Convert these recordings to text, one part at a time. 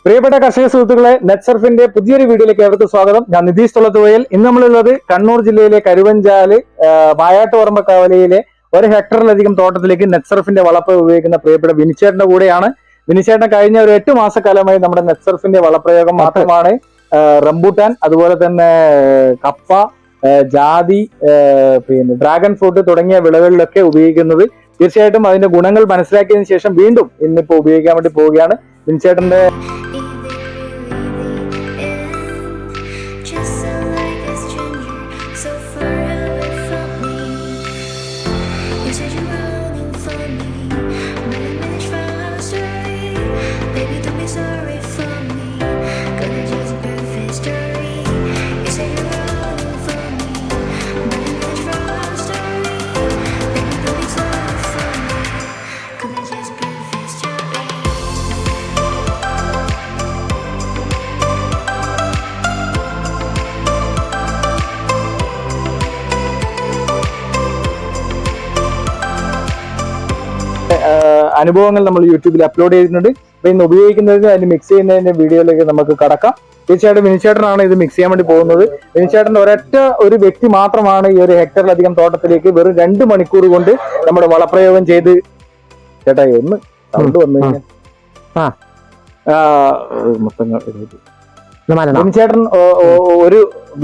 പ്രിയപ്പെട്ട കർഷക സുഹൃത്തുക്കളെ, നെറ്റ്സർഫിന്റെ പുതിയൊരു വീഡിയോയിലേക്ക് ഏവർക്കും സ്വാഗതം. ഞാൻ നിതീഷ് തൊള്ളത്തുവയൽ. ഇന്ന് നമ്മളുള്ളത് കണ്ണൂർ ജില്ലയിലെ കരുവഞ്ചാല് വായാട്ടുപറമ്പ് കവലയിലെ 1 ഹെക്ടറിലധികം തോട്ടത്തിലേക്ക് നെറ്റ്സർഫിന്റെ വളപ്പ് ഉപയോഗിക്കുന്ന പ്രിയപ്പെട്ട വിനിച്ചേട്ടന്റെ കൂടെയാണ്. വിനിച്ചേട്ടൻ കഴിഞ്ഞ ഒരു 8 മാസക്കാലമായി നമ്മുടെ നെറ്റ്സർഫിന്റെ വളപ്രയോഗം മാത്രമാണ് റംബൂട്ടാൻ, അതുപോലെ തന്നെ കപ്പ, ജാതി, പിന്നെ ഡ്രാഗൺ ഫ്രൂട്ട് തുടങ്ങിയ വിളകളിലൊക്കെ ഉപയോഗിക്കുന്നത്. തീർച്ചയായിട്ടും അതിന്റെ ഗുണങ്ങൾ മനസ്സിലാക്കിയതിനു ശേഷം വീണ്ടും ഇന്നിപ്പോ ഉപയോഗിക്കാൻ വേണ്ടി പോവുകയാണ്. വിനിച്ചേട്ടന്റെ അനുഭവങ്ങൾ നമ്മൾ യൂട്യൂബിൽ അപ്ലോഡ് ചെയ്തിട്ടുണ്ട്. അപ്പൊ ഇന്ന് ഉപയോഗിക്കുന്നതിന് അതിന് മിക്സ് ചെയ്യുന്നതിന്റെ വീഡിയോയിലേക്ക് നമുക്ക് കടക്കാം. തീർച്ചയായിട്ടും വിനിച്ചേട്ടനാണ് ഇത് മിക്സ് ചെയ്യാൻ വേണ്ടി പോകുന്നത്. വിനിച്ചേട്ടൻ ഒരു വ്യക്തി മാത്രമാണ് ഈ 1 ഹെക്ടറിലധികം തോട്ടത്തിലേക്ക് വെറും 2 മണിക്കൂർ കൊണ്ട് നമ്മുടെ വളപ്രയോഗം ചെയ്ത് ചേട്ടായി ഒന്ന് സൗണ്ട് വന്നു കഴിഞ്ഞാൽ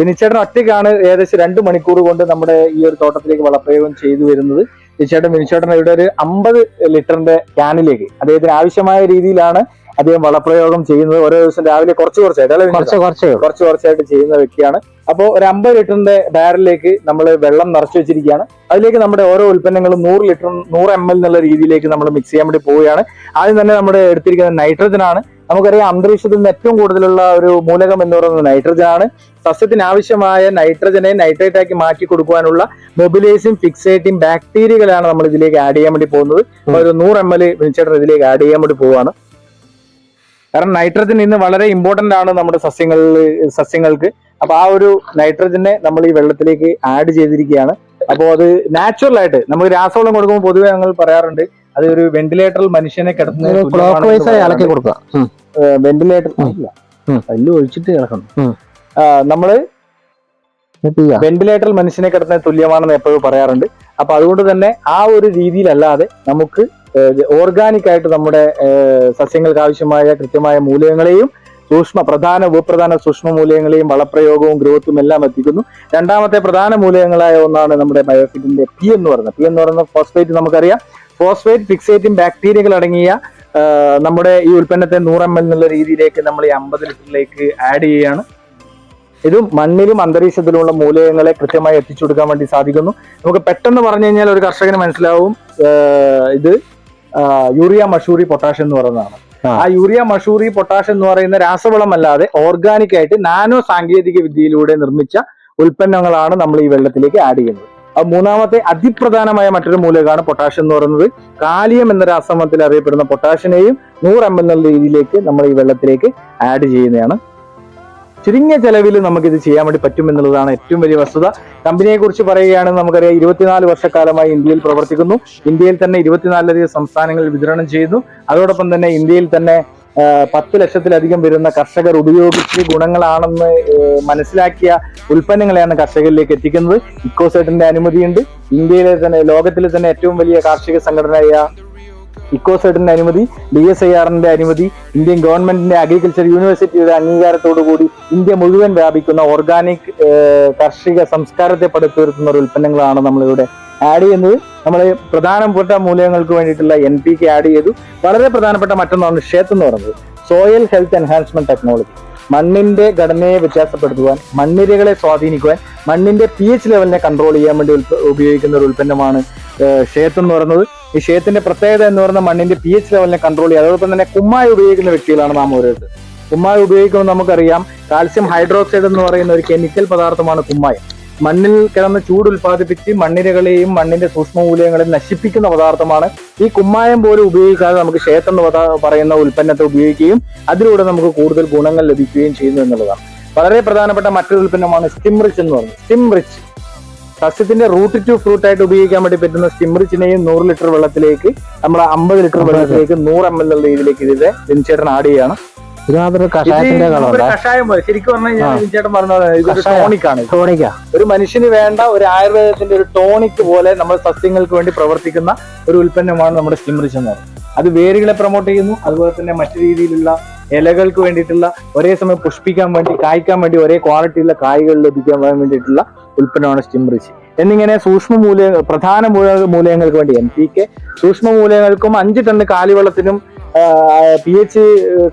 വിനിച്ചേട്ടൻ ഒറ്റയ്ക്കാണ് ഏകദേശം 2 മണിക്കൂർ കൊണ്ട് നമ്മുടെ ഈ ഒരു തോട്ടത്തിലേക്ക് വളപ്രയോഗം ചെയ്തു വരുന്നത്. തീർച്ചയായിട്ടും വിനിച്ചേട്ടൻ ഇവിടെ ഒരു 50 ലിറ്ററിന്റെ ക്യാനിലേക്ക് അദ്ദേഹത്തിന് ആവശ്യമായ രീതിയിലാണ് അദ്ദേഹം വളപ്രയോഗം ചെയ്യുന്നത്. ഓരോ ദിവസം രാവിലെ കുറച്ചായിട്ട് ചെയ്യുന്ന വ്യക്തിയാണ്. അപ്പോൾ ഒരു 50 ലിറ്ററിന്റെ ബാരലിലേക്ക് നമ്മൾ വെള്ളം നിറച്ചു വെച്ചിരിക്കുകയാണ്. അതിലേക്ക് നമ്മുടെ ഓരോ ഉൽപ്പന്നങ്ങളും 100 ml എന്നുള്ള രീതിയിലേക്ക് നമ്മൾ മിക്സ് ചെയ്യാൻ വേണ്ടി പോവുകയാണ്. ആദ്യം തന്നെ നമ്മുടെ എടുത്തിരിക്കുന്ന നൈട്രജൻ ആണ്. നമുക്കറിയാം അന്തരീക്ഷത്തിൽ നിന്ന് ഏറ്റവും കൂടുതലുള്ള ഒരു മൂലകം എന്ന് പറയുന്നത് നൈട്രജൻ ആണ്. സസ്യത്തിന് ആവശ്യമായ നൈട്രജനെ നൈട്രേറ്റ് ആക്കി മാറ്റി കൊടുക്കുവാനുള്ള മൊബിലൈസിങ് ഫിക്സേറ്റിംഗ് ബാക്ടീരിയകളാണ് നമ്മൾ ഇതിലേക്ക് ആഡ് ചെയ്യാൻ വേണ്ടി പോകുന്നത്. ഒരു 100 ml വിനിച്ചേട്ടൻ ഇതിലേക്ക് ആഡ് ചെയ്യാൻ വേണ്ടി പോവുകയാണ്. കാരണം നൈട്രജൻ ഇന്ന് വളരെ ഇമ്പോർട്ടന്റ് ആണ് നമ്മുടെ സസ്യങ്ങൾക്ക്. അപ്പൊ ആ ഒരു നൈട്രജനെ നമ്മൾ ഈ വെള്ളത്തിലേക്ക് ആഡ് ചെയ്തിരിക്കുകയാണ്. അപ്പോൾ അത് നാച്ചുറൽ ആയിട്ട് നമുക്ക് രാസവളം കൊടുക്കുമ്പോൾ പൊതുവെ ഞങ്ങൾ പറയാറുണ്ട് അത് ഒരു വെന്റിലേറ്ററിൽ മനുഷ്യനെ കിടത്തുന്ന വെന്റിലേറ്റർ കല്ല് ഒഴിച്ചിട്ട് കിടക്കണം. നമ്മള് വെന്റിലേറ്ററിൽ മനുഷ്യനെ കിടത്തുന്ന തുല്യമാണെന്ന് എപ്പോഴും പറയാറുണ്ട്. അപ്പൊ അതുകൊണ്ട് തന്നെ ആ ഒരു രീതിയിലല്ലാതെ നമുക്ക് ഓർഗാനിക് ആയിട്ട് നമ്മുടെ സസ്യങ്ങൾക്ക് ആവശ്യമായ കൃത്യമായ മൂലകങ്ങളെയും ഉപപ്രധാന സൂക്ഷ്മ മൂലകങ്ങളെയും വളപ്രയോഗവും ഗ്രോത്തും എല്ലാം എത്തിക്കുന്നു. രണ്ടാമത്തെ പ്രധാന മൂലകങ്ങളായ ഒന്നാണ് നമ്മുടെ ബയോഫിറ്റിന്റെ പി എന്ന് പറയുന്ന ഫോസ്ഫേറ്റ്. നമുക്കറിയാം ഫോസ്ഫേറ്റ് ഫിക്സേറ്റിംഗ് ബാക്ടീരിയകൾ അടങ്ങിയ നമ്മുടെ ഈ ഉൽപ്പന്നത്തെ 100 ml എന്നുള്ള രീതിയിലേക്ക് നമ്മൾ ഈ 50 ലിറ്ററിലേക്ക് ആഡ് ചെയ്യുകയാണ്. ഇതും മണ്ണിലും അന്തരീക്ഷത്തിലുമുള്ള മൂലകങ്ങളെ കൃത്യമായി എത്തിച്ചു കൊടുക്കാൻ വേണ്ടി സാധിക്കുന്നു. നമുക്ക് പെട്ടെന്ന് പറഞ്ഞു കഴിഞ്ഞാൽ ഒരു കർഷകന് മനസ്സിലാവും ഇത് യൂറിയ മഷൂറി പൊട്ടാഷ് എന്ന് പറയുന്നതാണ്. ആ യൂറിയ മഷൂറി പൊട്ടാഷ് എന്ന് പറയുന്ന രാസവളമല്ലാതെ ഓർഗാനിക് ആയിട്ട് നാനോ സാങ്കേതിക വിദ്യയിലൂടെ നിർമ്മിച്ച ഉൽപ്പന്നങ്ങളാണ് നമ്മൾ ഈ വെള്ളത്തിലേക്ക് ആഡ് ചെയ്യുന്നത്. മൂന്നാമത്തെ അതിപ്രധാനമായ മറ്റൊരു മൂലകമാണ് പൊട്ടാഷ് എന്ന് പറയുന്നത്. കാലിയം എന്ന രാസവളത്തിൽ അറിയപ്പെടുന്ന പൊട്ടാഷിനെയും 100 ml എന്നുള്ള രീതിയിലേക്ക് നമ്മൾ ഈ വെള്ളത്തിലേക്ക് ആഡ് ചെയ്യുന്നതാണ്. ചുരുങ്ങിയ ചെലവിൽ നമുക്കിത് ചെയ്യാൻ വേണ്ടി പറ്റും എന്നുള്ളതാണ് ഏറ്റവും വലിയ വസ്തുത. കമ്പനിയെ കുറിച്ച് പറയുകയാണെങ്കിൽ നമുക്കറിയാം 24 വർഷക്കാലമായി ഇന്ത്യയിൽ പ്രവർത്തിക്കുന്നു. ഇന്ത്യയിൽ തന്നെ 24 സംസ്ഥാനങ്ങളിൽ വിതരണം ചെയ്യുന്നു. അതോടൊപ്പം തന്നെ ഇന്ത്യയിൽ തന്നെ 10 ലക്ഷത്തിലധികം വരുന്ന കർഷകർ ഉപയോഗിച്ച് ഗുണങ്ങളാണെന്ന് മനസ്സിലാക്കിയ ഉൽപ്പന്നങ്ങളെയാണ് കർഷകരിലേക്ക് എത്തിക്കുന്നത്. ഇക്കോസെറ്റിന്റെ അനുമതിയുണ്ട്. ഇന്ത്യയിലെ തന്നെ ലോകത്തിലെ തന്നെ ഏറ്റവും വലിയ കാർഷിക സംഘടനയായ ഇക്കോസെറ്റിന്റെ അനുമതി, DSIRന്റെ അനുമതി, ഇന്ത്യൻ ഗവൺമെന്റിന്റെ അഗ്രികൾച്ചർ യൂണിവേഴ്സിറ്റിയുടെ അംഗീകാരത്തോടുകൂടി ഇന്ത്യ മുഴുവൻ വ്യാപിക്കുന്ന ഓർഗാനിക് കാർഷിക സംസ്കാരത്തെ പടുത്തുയർത്തുന്ന ഒരു ഉൽപ്പന്നങ്ങളാണ് നമ്മളിവിടെ ആഡ് ചെയ്യുന്നത്. നമ്മൾ പ്രധാനപ്പെട്ട മൂലകങ്ങൾക്ക് വേണ്ടിയിട്ടുള്ള NPK ആഡ് ചെയ്തു. വളരെ പ്രധാനപ്പെട്ട മറ്റൊന്നാണ് ഷേത്ത് എന്ന് പറയുന്നത്, സോയിൽ ഹെൽത്ത് എൻഹാൻസ്മെന്റ് ടെക്നോളജി. മണ്ണിന്റെ ഘടനയെ വ്യത്യാസപ്പെടുത്തുവാൻ, മണ്ണിരകളെ സ്വാധീനിക്കുവാൻ, മണ്ണിന്റെ pH ലെവലിനെ കൺട്രോൾ ചെയ്യാൻ വേണ്ടി ഉപയോഗിക്കുന്ന ഒരു ഉൽപ്പന്നമാണ് ഷേത്ത് എന്ന് പറയുന്നത്. ഈ ഷേത്തിന്റെ പ്രത്യേകത എന്ന് പറയുന്ന മണ്ണിന്റെ pH ലെവലിനെ കൺട്രോൾ ചെയ്യുക. അതോടൊപ്പം തന്നെ കുമ്മായി ഉപയോഗിക്കുന്ന വ്യക്തികളാണ് നാം ഓരോരുത്തർ. കുമ്മായി ഉപയോഗിക്കുമ്പോൾ നമുക്കറിയാം കാൽസ്യം ഹൈഡ്രോക്സൈഡ് എന്ന് പറയുന്ന ഒരു കെമിക്കൽ പദാർത്ഥമാണ് കുമ്മായം. മണ്ണിൽ കിടന്ന് ചൂട് ഉൽപ്പാദിപ്പിച്ച് മണ്ണിരകളെയും മണ്ണിന്റെ സൂക്ഷ്മമൂലകങ്ങളെയും നശിപ്പിക്കുന്ന പദാർത്ഥമാണ്. ഈ കുമ്മായം പോലും ഉപയോഗിക്കാതെ നമുക്ക് ഷേത്ത് എന്ന് പറയുന്ന ഉൽപ്പന്നത്തെ ഉപയോഗിക്കുകയും അതിലൂടെ നമുക്ക് കൂടുതൽ ഗുണങ്ങൾ ലഭിക്കുകയും ചെയ്യുന്നു എന്നുള്ളതാണ്. വളരെ പ്രധാനപ്പെട്ട മറ്റൊരു ഉൽപ്പന്നമാണ് സ്റ്റിംറിച്ച് എന്ന് പറയുന്നത്. സ്റ്റിംറിച്ച് സസ്യത്തിന്റെ റൂട്ട് ടു ഫ്രൂട്ട് ആയിട്ട് ഉപയോഗിക്കാൻ വേണ്ടി പറ്റുന്ന സ്റ്റിംറിച്ചിനെയും 100 ലിറ്റർ വെള്ളത്തിലേക്ക് നമ്മൾ 50 ലിറ്റർ വെള്ളത്തിലേക്ക് 100 ml എന്നുള്ള രീതിയിലേക്ക് ഇതിന്റെ വിനിച്ചേട്ടൻ ആഡ് ചെയ്യാണ്. ഇത് മാത്രം കഷായത്തിന്റെ കളറുണ്ട്. കഷായം പോലെ ശരിക്കും പറഞ്ഞു കഴിഞ്ഞാൽ ചേട്ടൻ പറഞ്ഞ ഇതൊരു ടോണിക്കാണ്. ടോണിക്കാ ഒരു മനുഷ്യന് വേണ്ട ഒരു ആയുർവേദത്തിന്റെ ഒരു ടോണിക് പോലെ നമ്മൾ സസ്യങ്ങൾക്ക് വേണ്ടി പ്രവർത്തിക്കുന്ന ഒരു ഉൽപ്പന്നമാണ് നമ്മുടെ സ്കിം റിച്ച് എന്ന് പറയുന്നത്. അത് വേരുകളെ പ്രൊമോട്ട് ചെയ്യുന്നു, അതുപോലെ തന്നെ മറ്റു രീതിയിലുള്ള ഇലകൾക്ക് വേണ്ടിയിട്ടുള്ള ഒരേ സമയം പുഷ്പിക്കാൻ വേണ്ടി കായ്ക്കാൻ വേണ്ടി ഒരേ ക്വാളിറ്റിയുള്ള കായ്കൾ ലഭിക്കാൻ വേണ്ടിയിട്ടുള്ള ഉൽപ്പന്നമാണ് സ്കിം റിച്ച്. എന്നിങ്ങനെ പ്രധാന മൂലകങ്ങൾക്ക് വേണ്ടി NPK, സൂക്ഷ്മ മൂലകങ്ങൾക്കും 5 ടൺ കാലിവെള്ളത്തിനും pH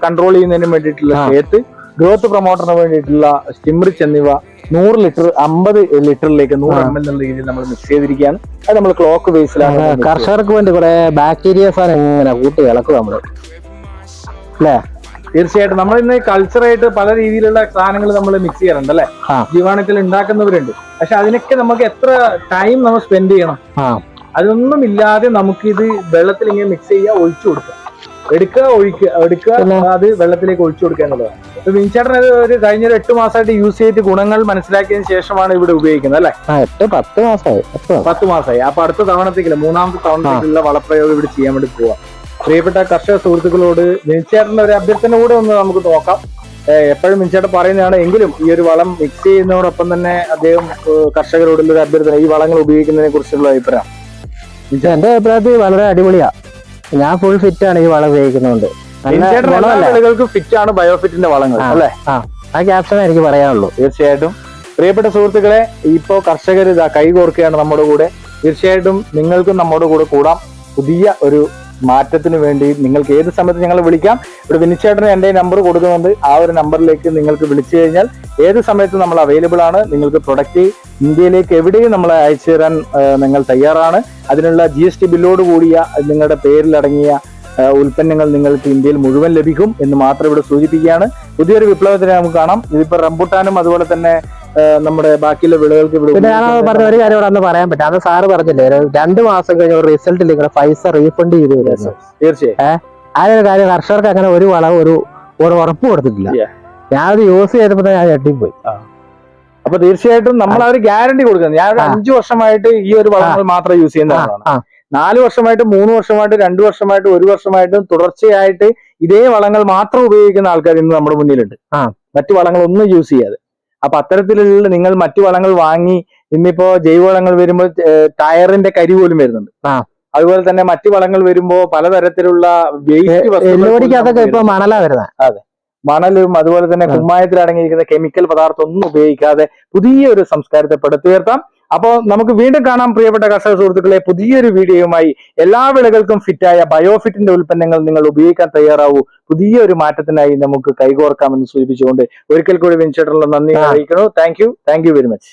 കൺട്രോൾ ചെയ്യുന്നതിനും വേണ്ടിയിട്ടുള്ള ഷേത്ത്, ഗ്രോത്ത് പ്രൊമോട്ടറിന് വേണ്ടിയിട്ടുള്ള സ്കിം റിച്ച് എന്നിവ 100 ലിറ്റർ 50 ലിറ്ററിലേക്ക് 100 ml എന്നുള്ള രീതിയിൽ നമ്മൾ മിക്സ് ചെയ്തിരിക്കുകയാണ്. അത് നമ്മൾ ക്ലോക്ക് ബേസിലാണ്. കർഷകർക്ക് വേണ്ടി കുറെ ബാക്ടീരിയസ് എങ്ങനെ കൂട്ടി ഇളക്കും നമ്മള് അല്ലേ? തീർച്ചയായിട്ടും നമ്മൾ ഇന്ന് കൾച്ചറായിട്ട് പല രീതിയിലുള്ള സാധനങ്ങൾ നമ്മൾ മിക്സ് ചെയ്യാറുണ്ട് അല്ലെ, ജീവാണുക്കൾ ഉണ്ടാക്കുന്നവരുണ്ട്. പക്ഷെ അതിനൊക്കെ നമുക്ക് എത്ര ടൈം നമ്മൾ സ്പെൻഡ് ചെയ്യണം? അതൊന്നും ഇല്ലാതെ നമുക്കിത് വെള്ളത്തിൽ ഇങ്ങനെ മിക്സ് ചെയ്യുക, ഒഴിച്ചു കൊടുക്കുക, എടുക്കുക, അത് വെള്ളത്തിലേക്ക് ഒഴിച്ചു കൊടുക്കുക എന്നുള്ളതാണ്. ഇപ്പൊ വിൻചേട്ടൻ ഒരു കഴിഞ്ഞ 8 മാസമായിട്ട് യൂസ് ചെയ്തിട്ട് ഗുണങ്ങൾ മനസ്സിലാക്കിയതിന് ശേഷമാണ് ഇവിടെ ഉപയോഗിക്കുന്നത് അല്ലെ? 10 മാസമായി. അപ്പൊ അടുത്ത തവണത്തേക്കില്ല, 3ാമത്തെ തവണത്തേക്കുള്ള വളപ്രയോഗം ഇവിടെ ചെയ്യാൻ വേണ്ടി പോവാം. പ്രിയപ്പെട്ട കർഷക സുഹൃത്തുക്കളോട് വിൻചേട്ടന്റെ ഒരു അഭ്യർത്ഥന കൂടെ ഒന്ന് നമുക്ക് നോക്കാം. എപ്പോഴും വിൻചേട്ടൻ പറയുന്നതാണ്, എങ്കിലും ഈ ഒരു വളം മിക്സ് ചെയ്യുന്നതോടൊപ്പം തന്നെ അദ്ദേഹം കർഷകരോടുള്ള ഒരു അഭ്യർത്ഥന, ഈ വളങ്ങൾ ഉപയോഗിക്കുന്നതിനെ കുറിച്ചുള്ള അഭിപ്രായം. എന്റെ അഭിപ്രായത്തിൽ വളരെ അടിപൊളിയാ. ഞാൻ ഫുൾ ഫിറ്റ് ആണ് ഈ വളം ഉപയോഗിക്കുന്നതുകൊണ്ട്. വിളകൾക്ക് ഫിറ്റ് ആണ് ബയോഫിറ്റിന്റെ വളങ്ങൾ അല്ലെ? ആ ക്യാപ്ഷൻ എനിക്ക് പറയാനുള്ളൂ. തീർച്ചയായിട്ടും പ്രിയപ്പെട്ട സുഹൃത്തുക്കളെ, ഇപ്പോ കർഷകർ ഇതാ കൈകോർക്കുകയാണ് നമ്മുടെ കൂടെ. തീർച്ചയായിട്ടും നിങ്ങൾക്കും നമ്മുടെ കൂടെ കൂടാം. പുതിയ ഒരു മാറ്റത്തിന് വേണ്ടി നിങ്ങൾക്ക് ഏത് സമയത്ത് ഞങ്ങൾ വിളിക്കാം. ഇവിടെ വിനിച്ചേട്ടന് എൻ്റെ നമ്പർ കൊടുക്കുന്നുണ്ട്. ആ ഒരു നമ്പറിലേക്ക് നിങ്ങൾക്ക് വിളിച്ചു കഴിഞ്ഞാൽ ഏത് സമയത്തും നമ്മൾ അവൈലബിൾ ആണ്. നിങ്ങൾക്ക് പ്രൊഡക്റ്റ് ഇന്ത്യയിലേക്ക് എവിടെയും നമ്മൾ അയച്ചു തരാൻ നിങ്ങൾ തയ്യാറാണ്. അതിനുള്ള GST ബില്ലോട് കൂടിയ നിങ്ങളുടെ പേരിലടങ്ങിയ ഉൽപ്പന്നങ്ങൾ നിങ്ങൾക്ക് ഇന്ത്യയിൽ മുഴുവൻ ലഭിക്കും എന്ന് മാത്രം ഇവിടെ സൂചിപ്പിക്കുകയാണ്. പുതിയൊരു വിപ്ലവത്തിനെ നമുക്ക് കാണാം. ഇതിപ്പോ റംബുട്ടാനും അതുപോലെ തന്നെ നമ്മുടെ ബാക്കിയുള്ള വിളകൾക്ക് പിന്നെ ഞാൻ പറഞ്ഞ ഒരു കാര്യം ഇവിടെ അന്ന് പറയാൻ പറ്റും. അത് സാറ് പറഞ്ഞില്ലേ 2 മാസം കഴിഞ്ഞ ഒരു റിസൾട്ട് ഇല്ലെങ്കിൽ പൈസ റീഫണ്ട് ചെയ്ത് വരുന്നു. തീർച്ചയായും ആ ഒരു കാര്യം കർഷകർക്ക് അങ്ങനെ ഒരു വളം ഒരു ഉറപ്പ് കൊടുത്തിട്ടില്ല. ഞാനത് യൂസ് ചെയ്തപ്പോ ഞാൻ ഞെട്ടിപ്പോയി. അപ്പൊ തീർച്ചയായിട്ടും നമ്മൾ ആ ഒരു ഗ്യാരണ്ടി കൊടുക്കുന്നത്. ഞാൻ 5 വർഷമായിട്ട് ഈ ഒരു വളങ്ങൾ മാത്രം യൂസ് ചെയ്യുന്നതാണ്. 4 വർഷമായിട്ട് 3 വർഷമായിട്ട് 2 വർഷമായിട്ട് 1 വർഷമായിട്ടും തുടർച്ചയായിട്ട് ഇതേ വളങ്ങൾ മാത്രം ഉപയോഗിക്കുന്ന ആൾക്കാർ ഇന്ന് നമ്മുടെ മുന്നിലുണ്ട്, മറ്റു വളങ്ങളൊന്നും യൂസ് ചെയ്യാതെ. അപ്പൊ അത്തരത്തിലുള്ള നിങ്ങൾ മറ്റു വളങ്ങൾ വാങ്ങി ഇന്നിപ്പോ ജൈവവളങ്ങൾ വരുമ്പോൾ ടയറിന്റെ കരി പോലും വരുന്നുണ്ട്. അതുപോലെ തന്നെ മറ്റു വളങ്ങൾ വരുമ്പോ പലതരത്തിലുള്ള വേസ്റ്റ് ഇപ്പൊ മണലാ വരുന്നത്. അതെ, മണലും അതുപോലെ തന്നെ കുമ്മായത്തിൽ അടങ്ങിയിരിക്കുന്ന കെമിക്കൽ പദാർത്ഥം ഒന്നും ഉപയോഗിക്കാതെ പുതിയൊരു സംസ്കാരത്തെ പടുത്തുയർത്താം. അപ്പോൾ നമുക്ക് വീണ്ടും കാണാം പ്രിയപ്പെട്ട കർഷക സുഹൃത്തുക്കളെ, പുതിയൊരു വീഡിയോയുമായി. എല്ലാ വിളകൾക്കും ഫിറ്റായ ബയോഫിറ്റിന്റെ ഉൽപ്പന്നങ്ങൾ നിങ്ങൾ ഉപയോഗിക്കാൻ തയ്യാറാവൂ. പുതിയൊരു മാറ്റത്തിനായി നമുക്ക് കൈകോർക്കാമെന്ന് സൂചിപ്പിച്ചുകൊണ്ട് ഒരിക്കൽ കൂടി വിൻചേട്ടനുള്ള നന്ദി അറിയിക്കുന്നു. Thank you very much.